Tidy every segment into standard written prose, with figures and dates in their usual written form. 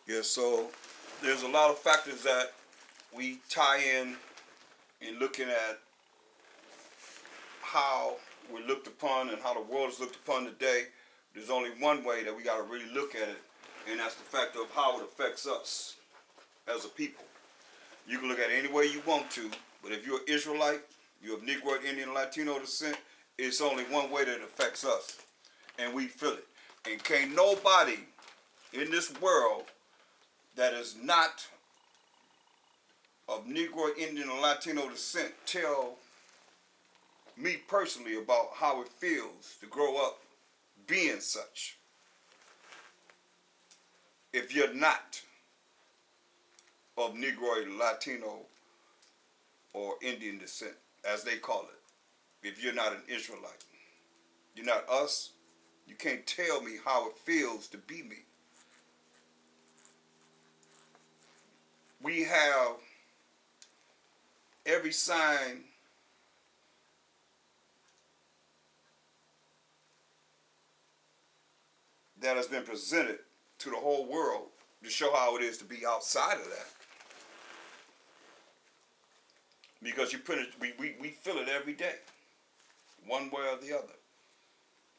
Yeah, so there's a lot of factors that we tie in looking at how we're looked upon and how the world is looked upon today. There's only one way that we got to really look at it, and that's the fact of how it affects us as a people. You can look at it any way you want to, but if you're an Israelite, you're of Negro, Indian, Latino descent, it's only one way that it affects us, and we feel it. And can't nobody in this world that is not of Negro, Indian, or Latino descent tell me personally about how it feels to grow up being such. If you're not of Negro, Latino, or Indian descent, as they call it, if you're not an Israelite, you're not us, you can't tell me how it feels to be me. We have every sign that has been presented to the whole world to show how it is to be outside of that. Because you put it, we feel it every day, one way or the other.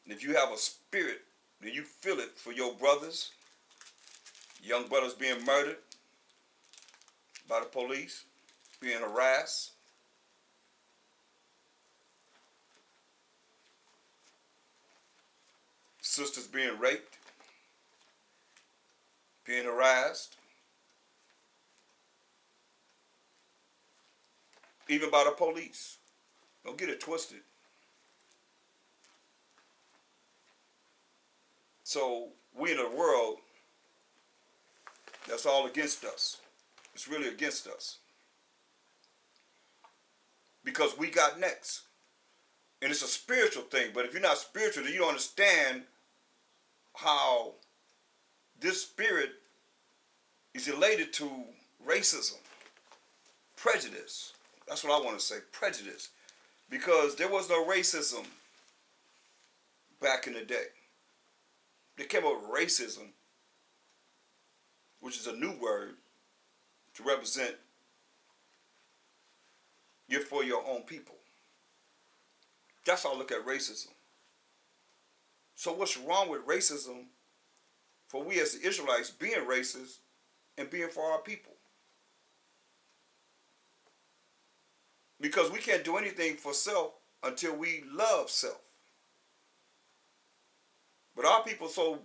And if you have a spirit, then you feel it for your brothers, young brothers being murdered by the police, being harassed, sisters being raped, being harassed, even by the police. Don't get it twisted. So we in a world that's all against us. It's really against us. Because we got next. And it's a spiritual thing, but if you're not spiritual, then you don't understand how this spirit is related to racism, prejudice. That's what I want to say, prejudice. Because there was no racism back in the day. They came up with racism, which is a new word to represent you're for your own people. That's how I look at racism. So what's wrong with racism for we as the Israelites being racist and being for our people? Because we can't do anything for self until we love self. But our people so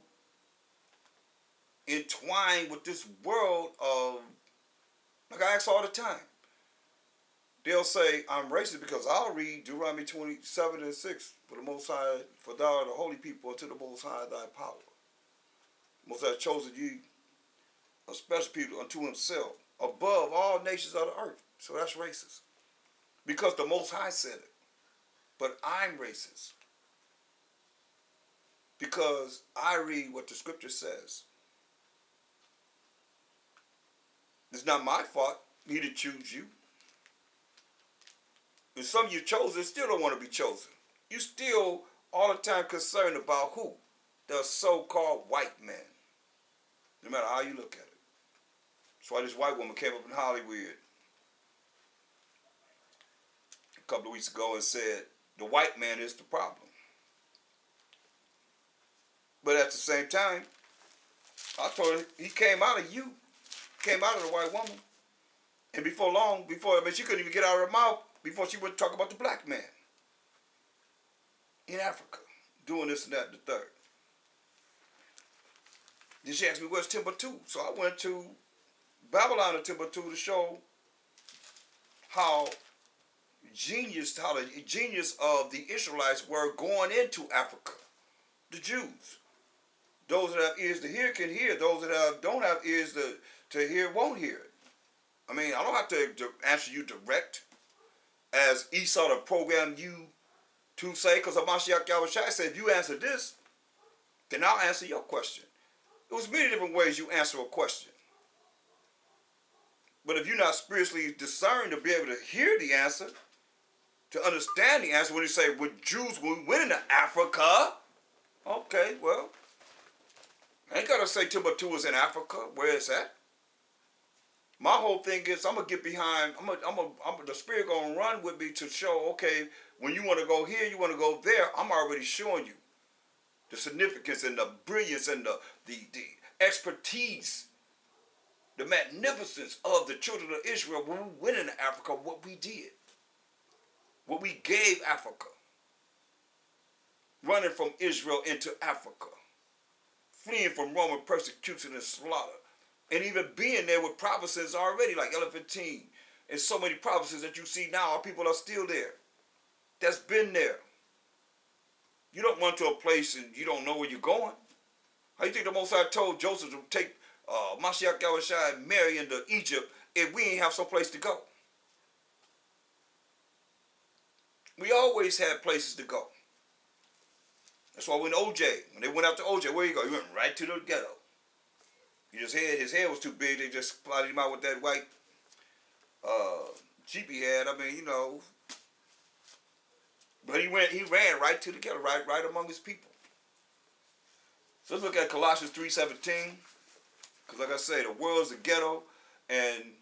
entwined with this world of, like I ask all the time, they'll say, I'm racist because I'll read Deuteronomy 27:6, for the Most High, for thou art the holy people unto the Most High thy power. Most High chosen you, a special people unto himself, above all nations of the earth. So that's racist. Because the Most High said it. But I'm racist. Because I read what the scripture says. It's not my fault. He didn't choose you. And some of you chosen still don't want to be chosen. You still all the time concerned about who? The so-called white man. No matter how you look at it. That's why this white woman came up in Hollywood a couple of weeks ago and said, the white man is the problem. But at the same time, I told her, he came out of you. Came out of the white woman. And before long, she couldn't even get out of her mouth before she went to talk about the black man in Africa, doing this and that and the third. Then she asked me, where's Timbuktu? So I went to Babylon and Timbuktu to show how the genius of the Israelites were going into Africa. The Jews. Those that have ears to hear can hear. Those that don't have ears to hear won't hear it. I mean, I don't have to answer you direct as Esau to program you to say, because Hamashiach Yahushua said, if you answer this, then I'll answer your question. It was many different ways you answer a question. But if you're not spiritually discerned to be able to hear the answer, to understand the answer, when you say, with Jews, when we went into Africa, okay, well, I ain't gotta say Timbuktu is in Africa. Where it's at. My whole thing is I'm gonna get behind. The spirit gonna run with me to show. Okay, when you want to go here, you want to go there. I'm already showing you the significance and the brilliance and the expertise, the magnificence of the children of Israel when we went into Africa. What we did, what we gave Africa, running from Israel into Africa, fleeing from Roman persecution and slaughter. And even being there with provinces already, like Elephantine, and so many provinces that you see now, our people are still there. That's been there. You don't run to a place and you don't know where you're going. How you think the Most High told Joseph to take Mashiach Yahushua and Mary into Egypt if we ain't have some place to go? We always had places to go. That's why when they went out to OJ, where you go? He went right to the ghetto. His head was too big. They just plotted him out with that white Jeep he had. I mean, but he ran right to the ghetto, right among his people. So let's look at Colossians 3:17, because like I say, the world is a ghetto, and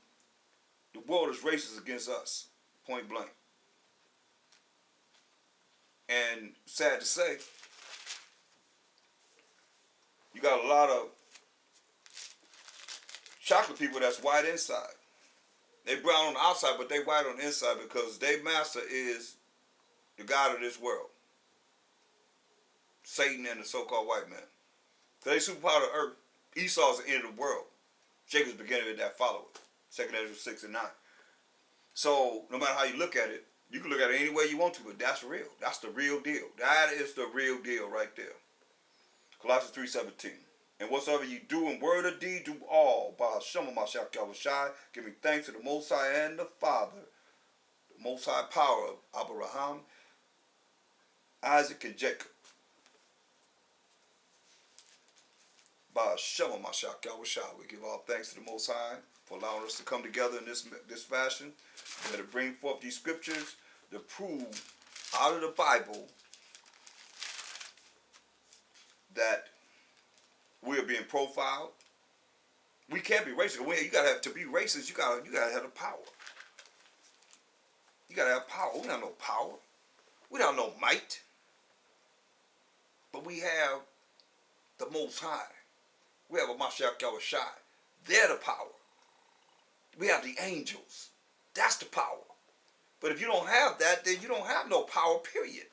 the world is racist against us, point blank. And sad to say, you got a lot of chocolate people that's white inside. They brown on the outside, but they white on the inside because their master is the God of this world. Satan and the so-called white man. So they superpower the earth. Esau's the end of the world. Jacob's beginning of that follow it. 2 Ezra 6 and 9. So no matter how you look at it, you can look at it any way you want to, but that's real. That's the real deal. That is the real deal right there. Colossians 3:17. And whatsoever you do in word or deed, do all by Hashem Mashiach Yahushua, giving thanks to the Most High and the Father, the Most High power of Abraham, Isaac, and Jacob. By Hashem Mashiach Yahushua, we give all thanks to the Most High for allowing us to come together in this fashion, and to bring forth these scriptures to prove out of the Bible that we are being profiled. We can't be racist. You gotta have to be racist. You gotta have the power. You gotta have power. We don't have no power. We don't have no might. But we have the Most High. We have a Mashiach Yahushua. They're the power. We have the angels. That's the power. But if you don't have that, then you don't have no power, period.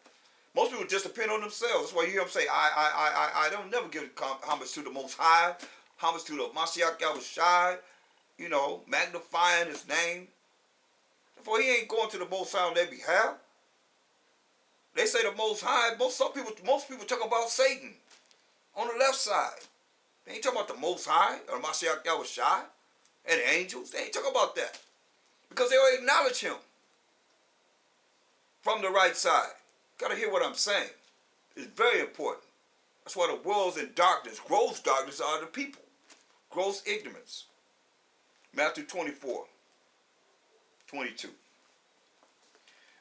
Most people just depend on themselves. That's why you hear them say, I don't never give homage to the Most High, homage to the Mashiach Yahushua, magnifying his name. Therefore, he ain't going to the Most High on their behalf. They say the Most High, most people talk about Satan on the left side. They ain't talking about the Most High or the Mashiach Yahushua and the angels. They ain't talking about that. Because they don't acknowledge him from the right side. Got to hear what I'm saying. It's very important. That's why the world's in darkness. Gross darkness are the people. Gross ignorance. Matthew 24:22.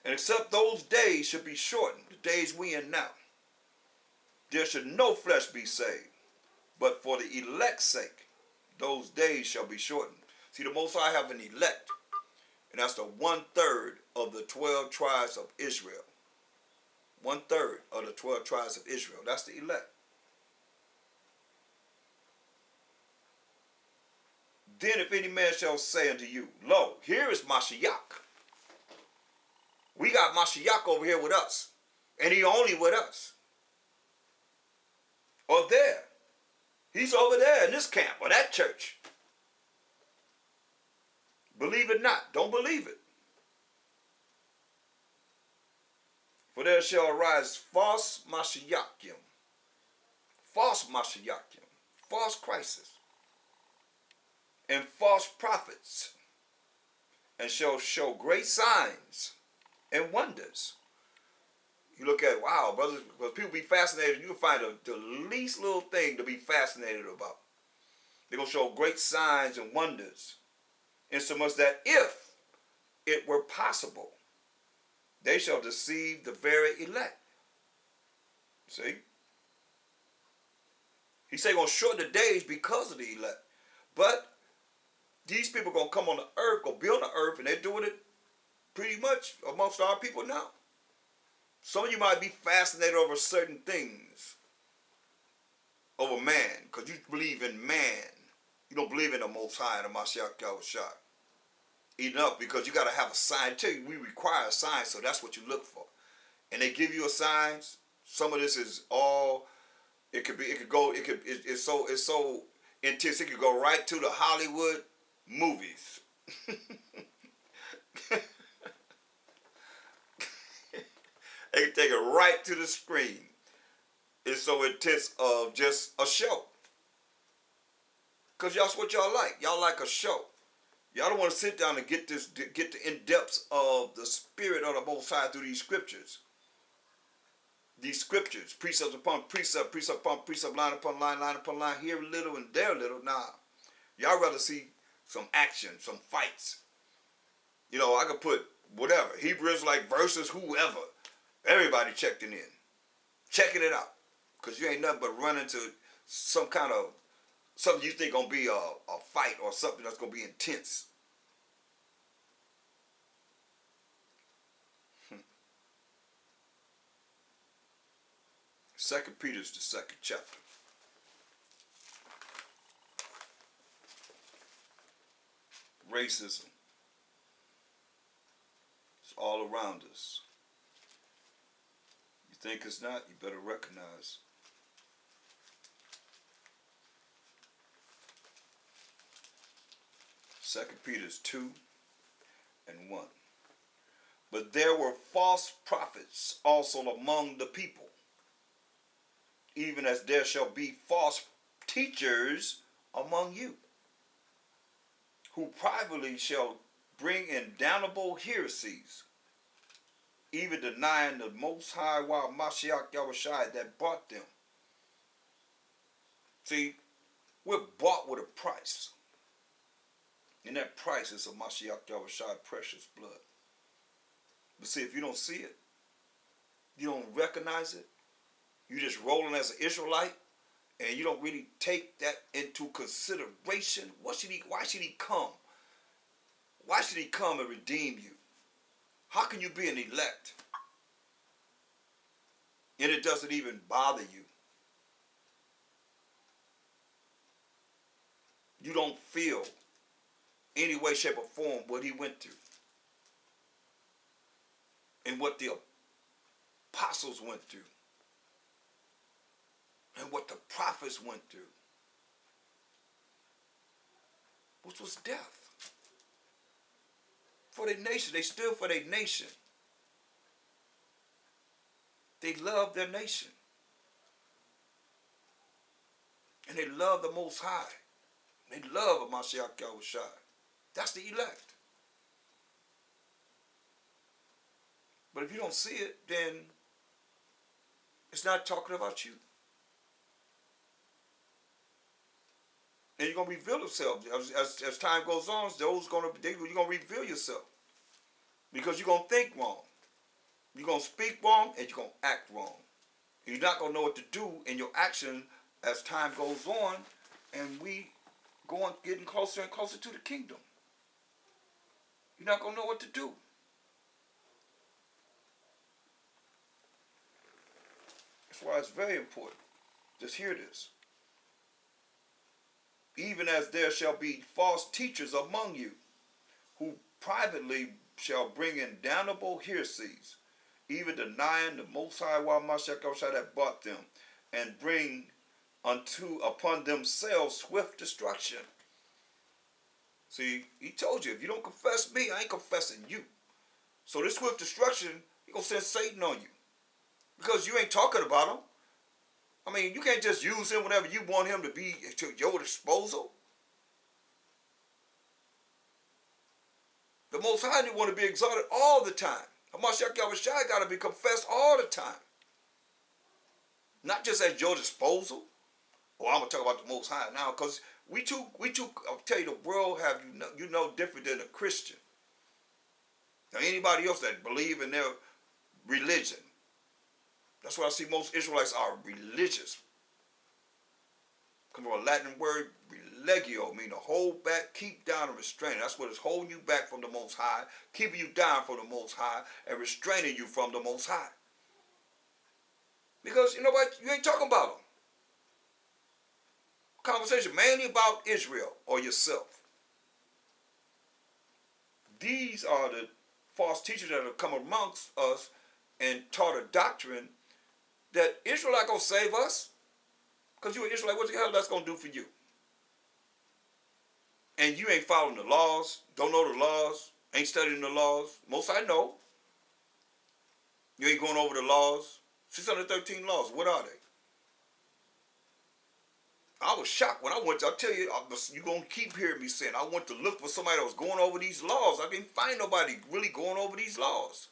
And except those days should be shortened, the days we in now, there should no flesh be saved. But for the elect's sake, those days shall be shortened. See, the Most High have an elect. And that's the 1/3 of the 12 tribes of Israel. 1/3 of the 12 tribes of Israel. That's the elect. Then if any man shall say unto you, lo, here is Mashiach. We got Mashiach over here with us. And he only with us. Or there. He's over there in this camp or that church. Believe it not. Don't believe it. For there shall arise false Mashiachim, false Mashiachim, false Christs, and false prophets, and shall show great signs and wonders. You look at, wow, brothers, because people be fascinated, you'll find the least little thing to be fascinated about. They're going to show great signs and wonders, insomuch that if it were possible, they shall deceive the very elect. See? He said gonna shorten the days because of the elect. But these people gonna come on the earth, gonna be on the earth, and they're doing it pretty much amongst our people now. Some of you might be fascinated over certain things, over man, because you believe in man. You don't believe in the Most High and the Mashiach Yahushua. Enough, because you got to have a sign. I tell you, we require a sign, so that's what you look for. And they give you a sign. Some of this is all. It could be. It could go. It could. It's so. It's so intense. It could go right to the Hollywood movies. They can take it right to the screen. It's so intense of just a show. Because that's what y'all like. Y'all like a show. Y'all don't want to sit down and get the in-depths of the spirit of the Most High through these scriptures. These scriptures, precept upon precept, precept upon precept, line upon line, line upon line, here a little and there a little. Nah. Y'all rather see some action, some fights. You know, I could put whatever. Hebrews like versus whoever. Everybody checking in. Checking it out. Because you ain't nothing but running to some kind of, something you think gonna be a fight or something that's gonna be intense. Second Peter's the second chapter. Racism. It's all around us. You think it's not, you better recognize. Second Peter's 2 and 1. But there were false prophets also among the people, even as there shall be false teachers among you, who privately shall bring in damnable heresies, even denying the Most High while Mashiach Yahushua that bought them. See, we're bought with a price. And that price is of Mashiach Yahushua's precious blood. But see, if you don't see it, you don't recognize it, you just rolling as an Israelite, and you don't really take that into consideration. Why should he come? Why should he come and redeem you? How can you be an elect and it doesn't even bother you? You don't feel any way, shape, or form what he went through and what the apostles went through and what the prophets went through, which was death. For their nation. They stood for their nation. They loved their nation. And they love the Most High. They love Mashiach Yahushua. That's the elect. But if you don't see it, then it's not talking about you. And you're going to reveal yourself. As time goes on, you're going to reveal yourself. Because you're going to think wrong. You're going to speak wrong and you're going to act wrong. You're not going to know what to do in your action as time goes on and we getting closer and closer to the kingdom. You're not going to know what to do. That's why it's very important. Just hear this. Even as there shall be false teachers among you, who privately shall bring in damnable heresies, even denying the Most High while Mashiach Yahushua that bought them, and bring upon themselves swift destruction. See, he told you, if you don't confess me, I ain't confessing you. So this swift destruction, he gonna send Satan on you. Because you ain't talking about him. I mean, you can't just use him whenever you want him to be to your disposal. The Most High want to be exalted all the time. Mashiach Yahushua got to be confessed all the time. Not just at your disposal. Oh, I'm going to talk about the Most High now, because we too, I'll tell you, the world have you know different than a Christian. Now, anybody else that believe in their religion, that's why I see most Israelites are religious. Come from a Latin word, relegio, mean to hold back, keep down, and restrain. That's what is holding you back from the Most High, keeping you down from the Most High, and restraining you from the Most High. Because you know what? You ain't talking about them. Conversation mainly about Israel or yourself. These are the false teachers that have come amongst us and taught a doctrine that Israel not going to save us. Because you're an Israelite, what the hell that's going to do for you? And you ain't following the laws, don't know the laws, ain't studying the laws. Most I know. You ain't going over the laws. 613 laws, what are they? I was shocked when I went to, I'll tell you, you're going to keep hearing me saying, I went to look for somebody that was going over these laws. I didn't find nobody really going over these laws.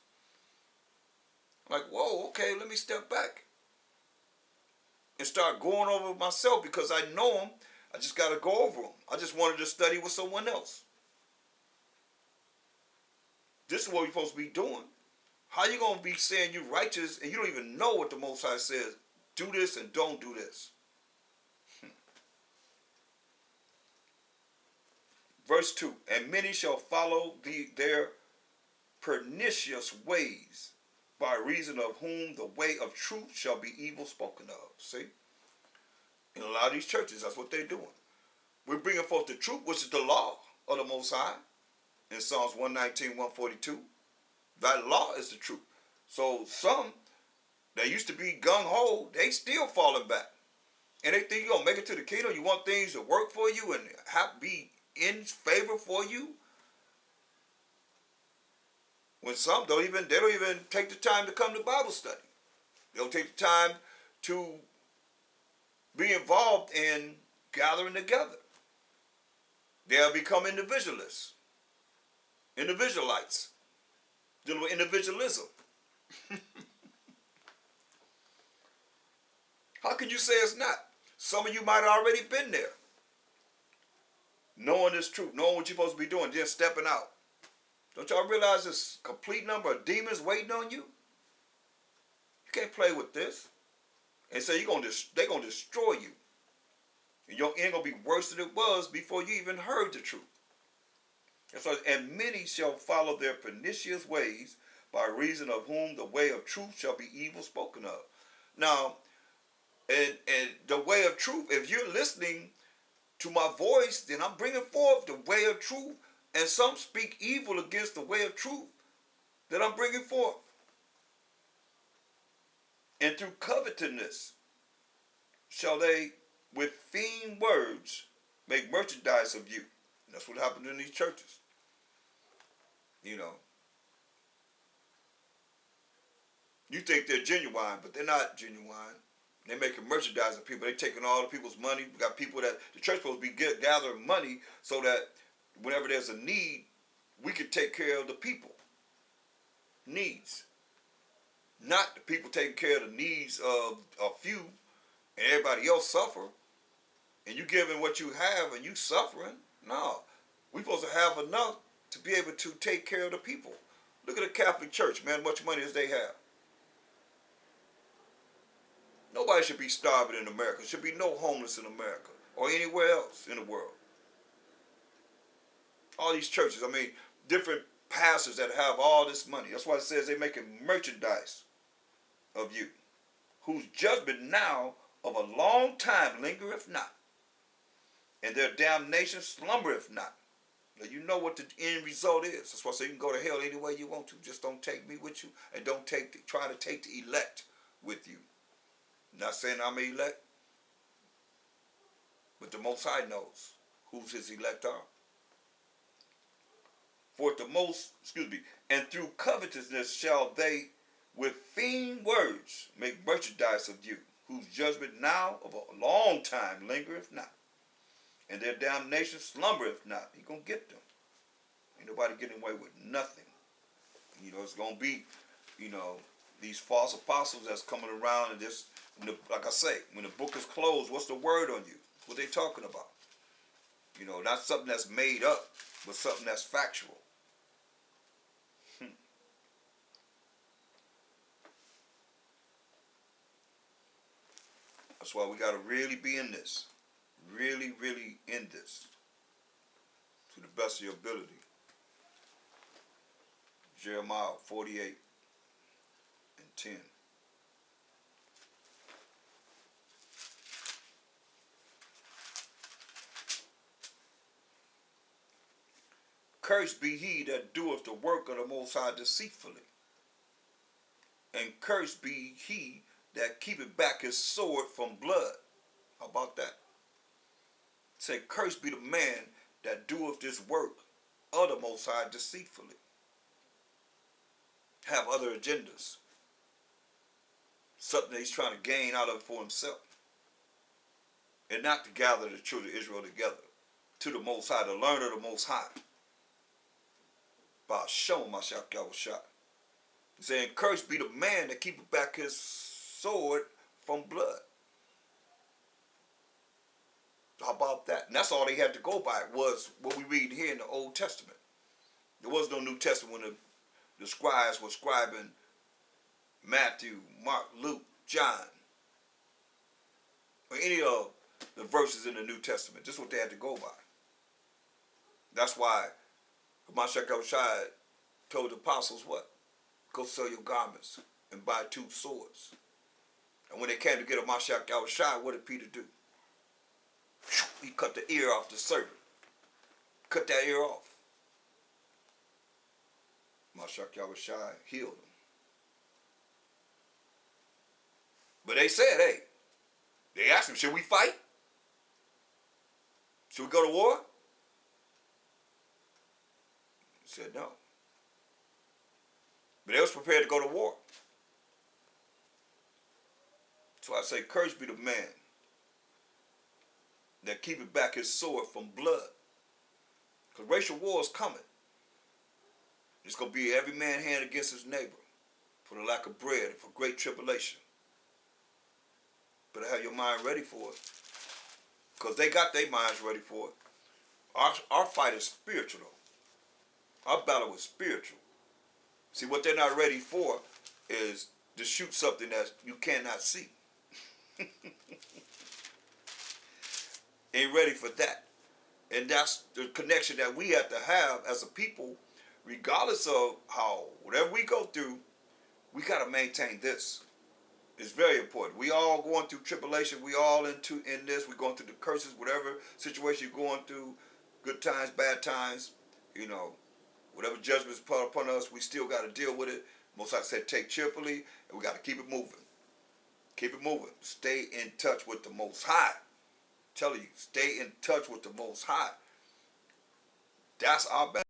I'm like, whoa, okay, let me step back and start going over myself because I know them. I just got to go over them. I just wanted to study with someone else. This is what we're supposed to be doing. How you going to be saying you're righteous and you don't even know what the Most High says? Do this and don't do this. Verse 2, and many shall follow their pernicious ways, by reason of whom the way of truth shall be evil spoken of. See? In a lot of these churches, that's what they're doing. We're bringing forth the truth, which is the law of the Most High. In Psalms 119, 142. That law is the truth. So some that used to be gung-ho, they still falling back. And they think you're going to make it to the kingdom. You want things to work for you and be in favor for you. When some they don't even take the time to come to Bible study. They don't take the time to be involved in gathering together. They'll become individualists. Individualites. Dealing with individualism. How can you say it's not? Some of you might have already been there. Knowing this truth, knowing what you're supposed to be doing, then stepping out. Don't y'all realize this complete number of demons waiting on you? You can't play with this. And so they're going to destroy you. And your end going to be worse than it was before you even heard the truth. And many shall follow their pernicious ways, by reason of whom the way of truth shall be evil spoken of. Now, and the way of truth, if you're listening to my voice, then I'm bringing forth the way of truth, and some speak evil against the way of truth that I'm bringing forth. And through covetousness shall they with fiend words make merchandise of you. And that's what happened in these churches. You know. You think they're genuine, but they're not genuine. They're making merchandise of people. They're taking all the people's money. We got people that the church supposed to be gathering money so that whenever there's a need, we can take care of the people. Needs. Not the people taking care of the needs of a few and everybody else suffer. And you giving what you have and you suffering. No. We're supposed to have enough to be able to take care of the people. Look at the Catholic Church, man, much money as they have. Nobody should be starving in America. There should be no homeless in America or anywhere else in the world. All these churches, I mean, different pastors that have all this money. That's why it says they're making merchandise of you, whose judgment now of a long time lingereth not, and their damnation slumbereth not. Now you know what the end result is. That's why I say you can go to hell any way you want to. Just don't take me with you, and don't try to take the elect with you. Not saying I'm an elect, but the Most High knows whose his elect are. And through covetousness shall they with fiend words make merchandise of you, whose judgment now of a long time lingereth not, and their damnation slumbereth not. He gonna get them. Ain't nobody getting away with nothing. You know, it's gonna be, these false apostles that's coming around and just, like I say, when the book is closed, what's the word on you? What they talking about? Not something that's made up, but something that's factual. That's why we got to really be in this. really, really in this to the best of your ability. Jeremiah 48:10. Cursed be he that doeth the work of the Most High deceitfully, and cursed be he that keepeth back his sword from blood. How about that? Say, cursed be the man that doeth this work of the Most High deceitfully. Have other agendas. Something that he's trying to gain out of it for himself. And not to gather the children of Israel together to the Most High, to learn of the Most High. By showing myself shot. Saying, cursed be the man that keepeth back his sword from blood. How about that? And that's all they had to go by, was what we read here in the Old Testament. There was no New Testament when the scribes were scribing Matthew, Mark, Luke, John, or any of the verses in the New Testament. This is what they had to go by. That's why Mashiach Yahushua told the apostles what? Go sell your garments and buy 2 swords. And when they came to get a Mashiach Yahushua, what did Peter do? He cut the ear off the servant. Cut that ear off. Mashiach Yahushua healed him. But they said, hey, they asked him, should we fight? Should we go to war? He said no. But they was prepared to go to war. So I say, cursed be the man that keepeth back his sword from blood. Because racial war is coming. It's going to be every man hand against his neighbor for the lack of bread and for great tribulation. Better have your mind ready for it. Because they got their minds ready for it. Our fight is spiritual, though. Our battle is spiritual. See, what they're not ready for is to shoot something that you cannot see. Ain't ready for that. And that's the connection that we have to have as a people, regardless of how, whatever we go through, we got to maintain this. It's very important. We all going through tribulation. We all in this. We're going through the curses, whatever situation you're going through, good times, bad times, whatever judgments put upon us, we still got to deal with it. Most I said, take cheerfully, and we got to keep it moving. Keep it moving. Stay in touch with the Most High. I'm telling you, stay in touch with the Most High. That's our best.